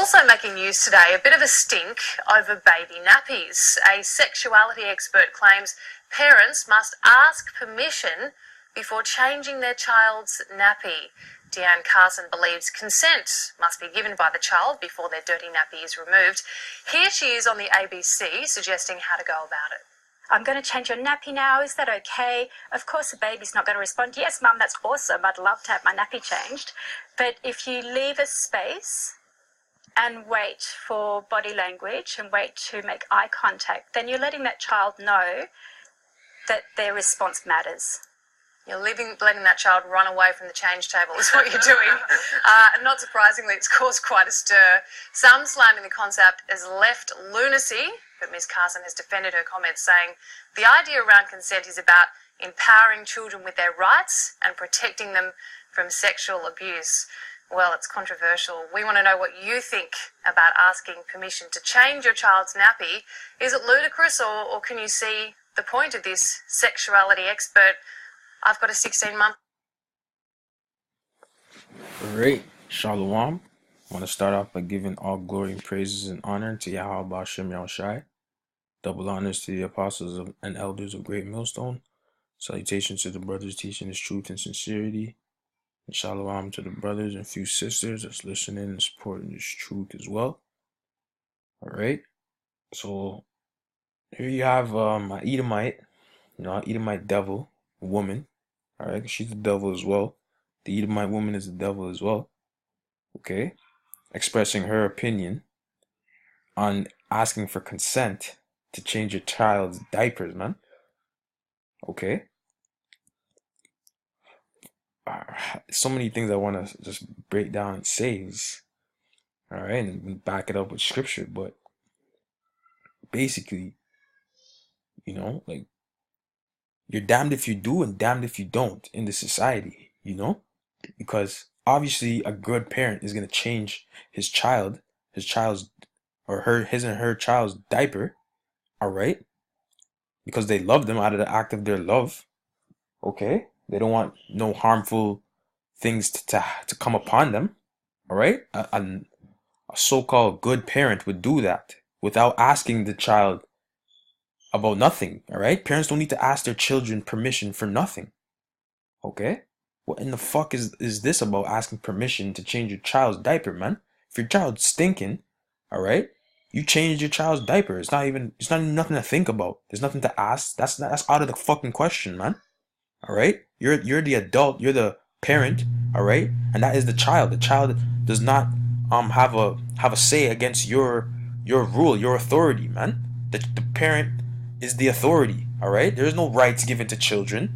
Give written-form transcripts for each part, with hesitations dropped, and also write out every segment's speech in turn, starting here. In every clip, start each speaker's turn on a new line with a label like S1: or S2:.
S1: Also making news today, a bit of a stink over baby nappies. A sexuality expert claims parents must ask permission before changing their child's nappy. Deanne Carson believes consent must be given by the child before their dirty nappy is removed. Here she is on the ABC suggesting how to go about it.
S2: I'm going to change your nappy now. Is that okay? Of course, the baby's not going to respond, yes, Mum, that's awesome. I'd love to have my nappy changed. But if you leave a space and wait for body language and wait to make eye contact, then you're letting that child know that their response matters.
S1: You're letting that child run away from the change table is what you're doing. And not surprisingly, it's caused quite a stir. Some slamming the concept as left lunacy, but Ms. Carson has defended her comments, saying the idea around consent is about empowering children with their rights and protecting them from sexual abuse. Well, it's controversial. We want to know what you think about asking permission to change your child's nappy. Is it ludicrous, or can you see the point of this sexuality expert? I've got a 16-month.
S3: Alright, Shalom. I want to start off by giving all glory and praises and honor to Yahweh Ba'Shem Yahushai. Double honors to the apostles and elders of Great Millstone. Salutations to the brothers teaching His truth and sincerity. And Shalom to the brothers and few sisters that's listening and supporting this truth as well. Alright, so here you have an Edomite, Edomite devil, woman. Alright, she's the devil as well. The Edomite woman is the devil as well. Okay, expressing her opinion on asking for consent to change your child's diapers, man. Okay. So many things I want to just break down and say. Alright, and back it up with scripture, but basically, like, you're damned if you do and damned if you don't in this society, because obviously a good parent is going to change his child's or his and her child's diaper, all right, because they love them out of the act of their love. Okay, they don't want no harmful things to come upon them. All right, a so-called good parent would do that without asking the child about nothing. All right, parents don't need to ask their children permission for nothing. Okay, what in the fuck is this about asking permission to change your child's diaper, man? If your child's stinking, all right, you change your child's diaper. It's not even nothing to think about. There's nothing to ask. That's out of the fucking question, man. All right, you're the adult, you're the parent, all right, and that is the child. The child does not have a say against your rule, your authority, man. The parent is the authority, all right. There's no rights given to children.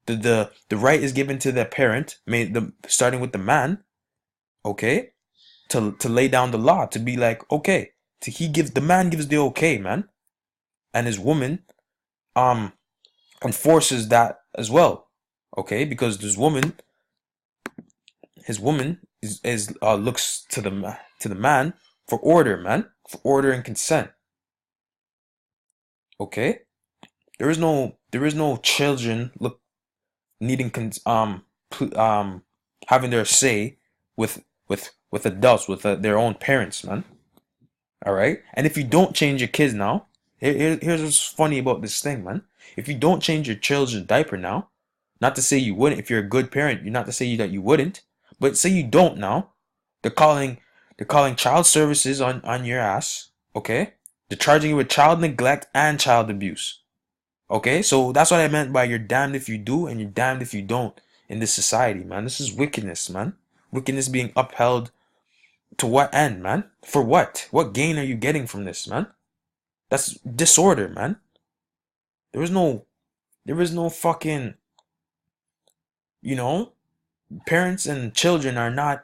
S3: The right is given to the parent, starting with the man, okay, to lay down the law, to be like, okay, the man gives the okay, man, and his woman enforces that as well, okay, because his woman is looks to the man for order, man, for order and consent. Okay, there is no children needing having their say with adults, with their own parents, man. All right, and if you don't change your kids now, here's what's funny about this thing, man. If you don't change your children's diaper now, not to say you wouldn't, if you're a good parent, you're not to say that you wouldn't, but say you don't now, they're calling child services on your ass, okay? They're charging you with child neglect and child abuse. Okay, so that's what I meant by you're damned if you do and you're damned if you don't in this society, man. This is wickedness, man. Wickedness being upheld to what end, man? For what? What gain are you getting from this, man? That's disorder, man. There is no fucking, parents and children are not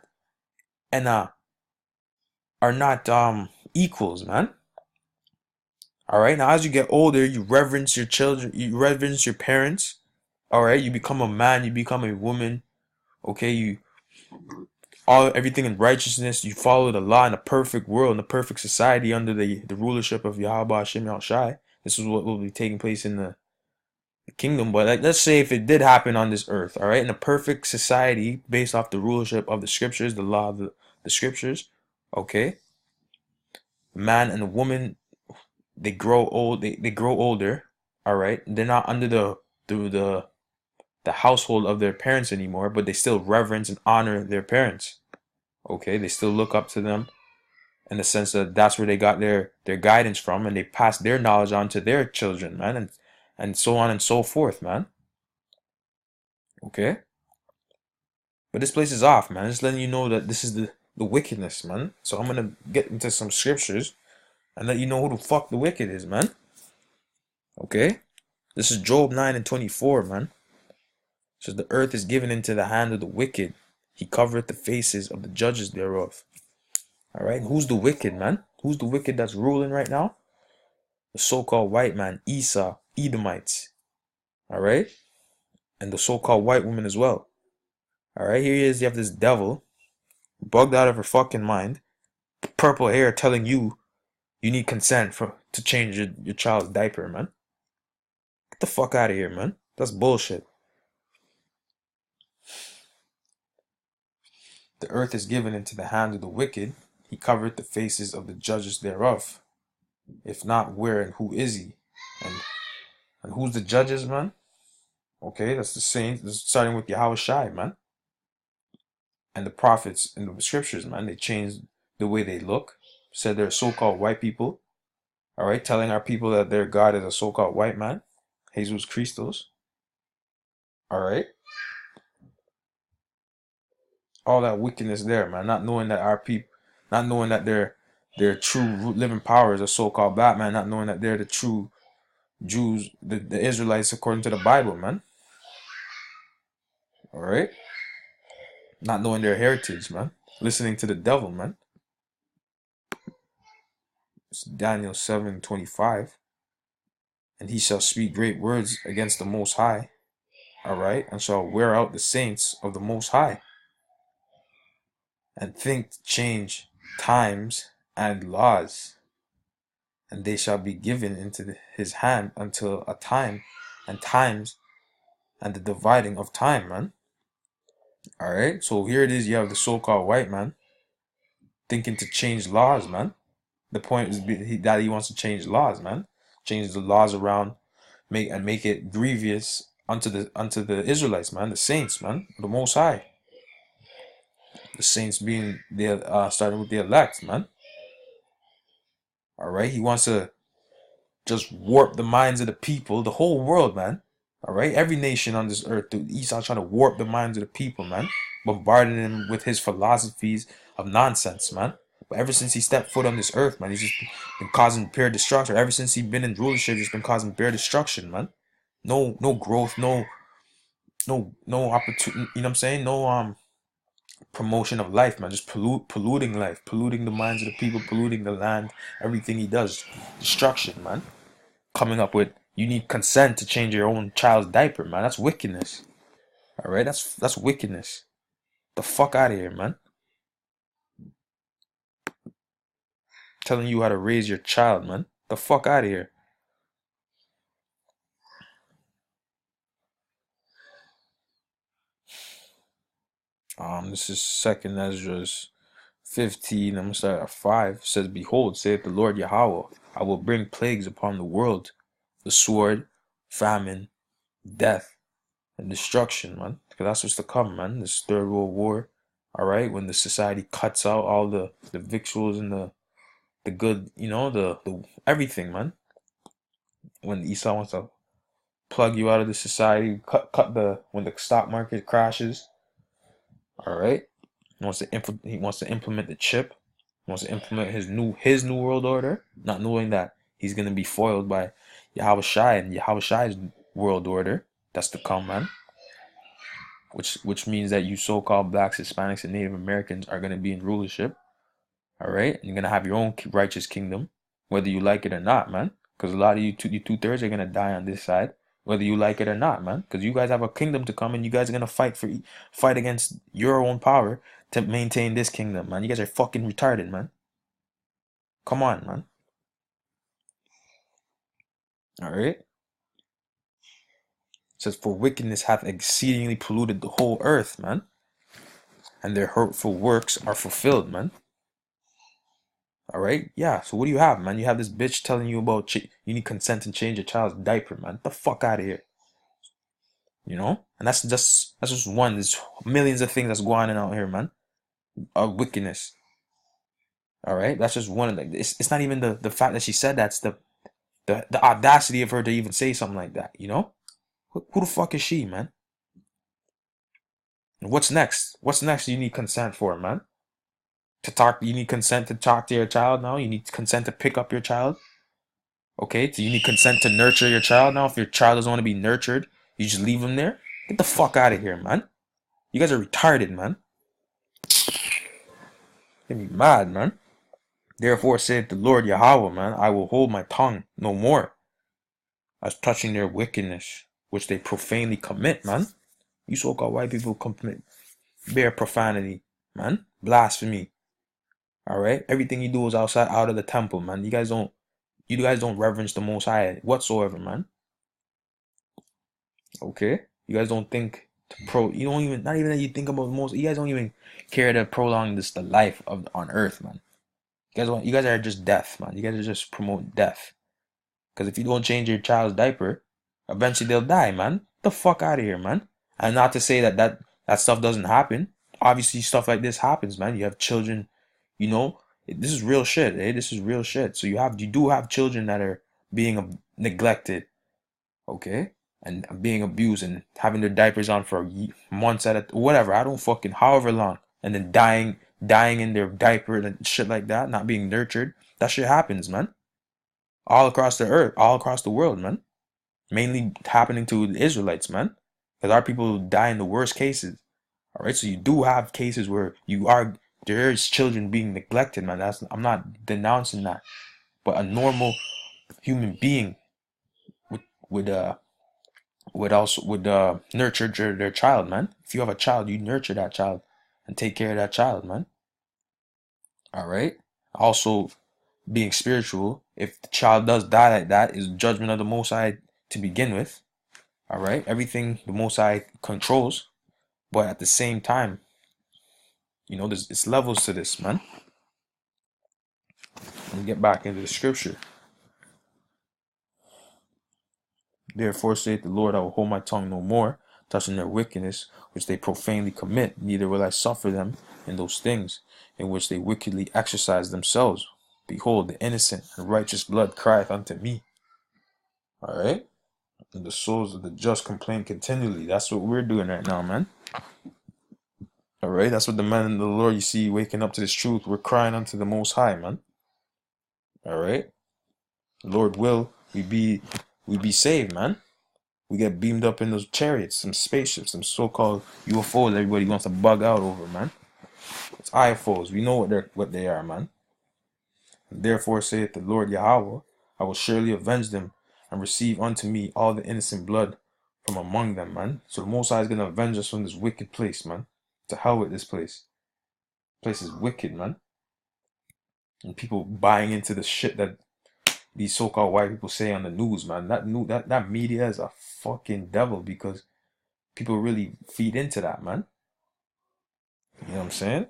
S3: equals, man. All right, now as you get older, you reverence your children, you reverence your parents. All right, you become a man, you become a woman. Okay, everything in righteousness. You follow the law in a perfect world, in a perfect society under the rulership of Yahweh Hashem Yahushai. This is what will be taking place in the kingdom. But let's say if it did happen on this earth, all right, in a perfect society based off the rulership of the scriptures, the law of the scriptures. Okay, man and a woman, they grow old, they grow older, all right? They're not under the household of their parents anymore, but they still reverence and honor their parents. Okay, they still look up to them in the sense that that's where they got their guidance from, and they pass their knowledge on to their children, man, and so on and so forth, man. Okay, but this place is off, man. Just letting you know that this is the wickedness, man. So I'm gonna get into some scriptures and let you know who the fuck the wicked is, man. Okay, this is Job 9:24, man. It says the earth is given into the hand of the wicked. He covereth the faces of the judges thereof. All right, who's the wicked, man? Who's the wicked that's ruling right now? The so-called white man, Esau, Edomites. All right, and the so-called white woman as well. All right, here he is. You have this devil, bugged out of her fucking mind, purple hair, telling you you need consent to change your child's diaper, man. Get the fuck out of here, man. That's bullshit. The earth is given into the hand of the wicked. He covered the faces of the judges thereof. If not, where and who is he? And who's the judges, man? Okay, that's the saints. Starting with Yahweh Shai, man. And the prophets in the scriptures, man. They changed the way they look. Said they're so-called white people. All right, telling our people that their God is a so-called white man. Jesus Christos. All right. All that wickedness there, man. Not knowing that our people, not knowing that their true living power is a so-called black man. Not knowing that they're the true Jews, the Israelites according to the Bible, man. All right. Not knowing their heritage, man. Listening to the devil, man. It's Daniel 7:25. And he shall speak great words against the Most High. All right. And shall wear out the saints of the Most High. And think to change times and laws. And they shall be given into his hand until a time and times and the dividing of time, man. All right. So here it is. You have the so-called white man thinking to change laws, man. The point is that he wants to change laws, man. Change the laws around, make it grievous unto the Israelites, man. The saints, man. The Most High. The saints being the starting with the elect, man. All right. He wants to just warp the minds of the people, the whole world, man. All right. Every nation on this earth, dude. Esau trying to warp the minds of the people, man. Bombarding them with his philosophies of nonsense, man. But ever since he stepped foot on this earth, man, he's just been causing pure destruction. Ever since he's been in rulership, he's been causing pure destruction, man. No growth, no opportunity. You know what I'm saying? No promotion of life, man. Just polluting life, polluting the minds of the people, polluting the land. Everything he does, destruction, man. Coming up with you need consent to change your own child's diaper, man. That's wickedness. All right, that's wickedness. The fuck out of here, man. Telling you how to raise your child, man. The fuck out of here. This is second Ezra's 15. I'm gonna start at 5. It says, behold, saith the Lord Yahweh, I will bring plagues upon the world, the sword, famine, death, and destruction, man. Because that's what's to come, man. This third world war. All right, when the society cuts out all the victuals and the good, you know, the everything, man. When Esau wants to plug you out of the society, cut when the stock market crashes. All right, he wants to implement the chip. He wants to implement his new world order, not knowing that he's gonna be foiled by Yahweh Shai and Yahweh Shai's world order that's to come, man. Which means that you so-called blacks, Hispanics, and Native Americans are gonna be in rulership. All right, and you're gonna have your own righteous kingdom, whether you like it or not, man. Because a lot of you two-thirds are gonna die on this side, whether you like it or not, man. Because you guys have a kingdom to come, and you guys are gonna fight against your own power to maintain this kingdom, man. You guys are fucking retarded, man. Come on, man. All right. It says, for wickedness hath exceedingly polluted the whole earth, man, and their hurtful works are fulfilled, man. All right? Yeah. So what do you have, man? You have this bitch telling you about you need consent to change your child's diaper, man. Get the fuck out of here. You know? And that's just one. There's millions of things that's going on out here, man. Of wickedness. All right? That's just one of the. It's not even the fact that she said that's the audacity of her to even say something like that. You know? Who the fuck is she, man? And what's next? What's next? You need consent for, man. To talk, you need consent to talk to your child now. You need consent to pick up your child. Okay, so you need consent to nurture your child now. If your child doesn't want to be nurtured, you just leave him there. Get the fuck out of here, man. You guys are retarded, man. Get me mad, man. Therefore saith the Lord Yahweh, man, I will hold my tongue no more as touching their wickedness, which they profanely commit, man. You so-called white people commit bare profanity, man. Blasphemy. Alright? Everything you do is out of the temple, man. You guys don't reverence the Most High whatsoever, man. Okay? You guys don't think you don't even, not even that you think about the most, you guys don't even care to prolong the life of on earth, man. You guys are just death, man. You guys are just promote death. Because if you don't change your child's diaper, eventually they'll die, man. Get the fuck out of here, man. And not to say that stuff doesn't happen. Obviously, stuff like this happens, man. You have children, you know. This is real shit, eh? This is real shit. So you do have children that are being neglected, okay, and being abused and having their diapers on for months at a whatever. I don't fucking however long, and then dying in their diaper and shit like that, not being nurtured. That shit happens, man. All across the earth, all across the world, man. Mainly happening to the Israelites, man. Because our people die in the worst cases. All right, so you do have cases where there's children being neglected, man. I'm not denouncing that, but a normal human being would nurture their child, man. If you have a child, you nurture that child and take care of that child, man. All right. Also, being spiritual, if the child does die like that, is judgment of the Most High to begin with. All right, everything the Most High controls, but at the same time, you know, it's levels to this, man. Let me get back into the scripture. Therefore saith the Lord, I will hold my tongue no more, touching their wickedness, which they profanely commit, neither will I suffer them in those things in which they wickedly exercise themselves. Behold, the innocent and righteous blood crieth unto me. All right? And the souls of the just complain continually. That's what we're doing right now, man. All right? That's what the men of the Lord you see waking up to this truth. We're crying unto the Most High, man. All right? Lord will we be saved, man. We get beamed up in those chariots, some spaceships, some so-called UFOs everybody wants to bug out over, man. It's IFOs. We know what they are, man. And therefore saith the Lord Yahweh, I will surely avenge them and receive unto me all the innocent blood from among them, man. So the Most High is going to avenge us from this wicked place, man. To hell with this place. This place is wicked, man. And people buying into the shit that these so-called white people say on the news, man. That media is a fucking devil because people really feed into that, man. You know what I'm saying?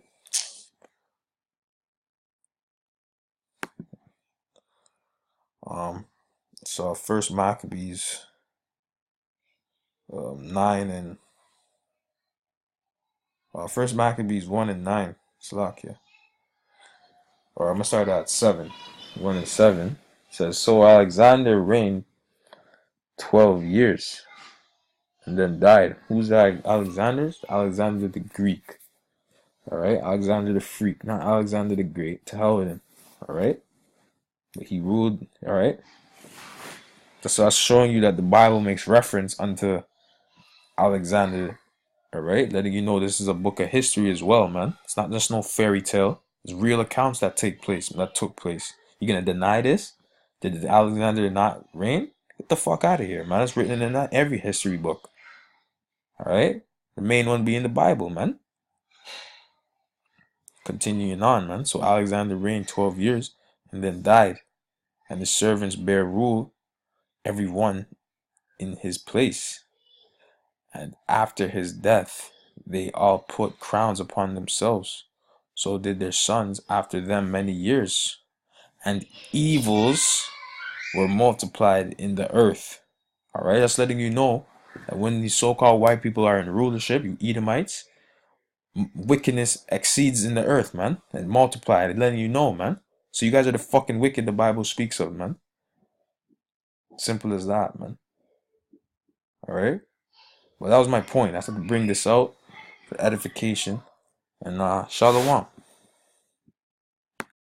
S3: So First Maccabees 9 and First Maccabees 1 and 9. Slakia. Or I'm gonna start at 7. 1 and 7 says, so Alexander reigned 12 years and then died. Who's that? Alexander the Greek. Alright, Alexander the Freak, not Alexander the Great. To hell with him. Alright? But he ruled, alright? So that's showing you that the Bible makes reference unto Alexander, alright? Letting you know this is a book of history as well, man. It's not just no fairy tale. It's real accounts that took place. You gonna deny this? Did Alexander not reign? Get the fuck out of here, man. It's written in every history book. Alright? The main one being the Bible, man. Continuing on, man. So Alexander reigned 12 years and then died. And his servants bare rule, every one in his place. And after his death, they all put crowns upon themselves. So did their sons after them many years. and evils were multiplied in the earth. All right, that's letting you know that when these so-called white people are in rulership, you Edomites, wickedness exceeds in the earth, man, and multiplied. It's letting you know, man. So you guys are the fucking wicked the Bible speaks of, man. Simple as that, man. All right. Well, that was my point. I had to bring this out for edification. And shalom.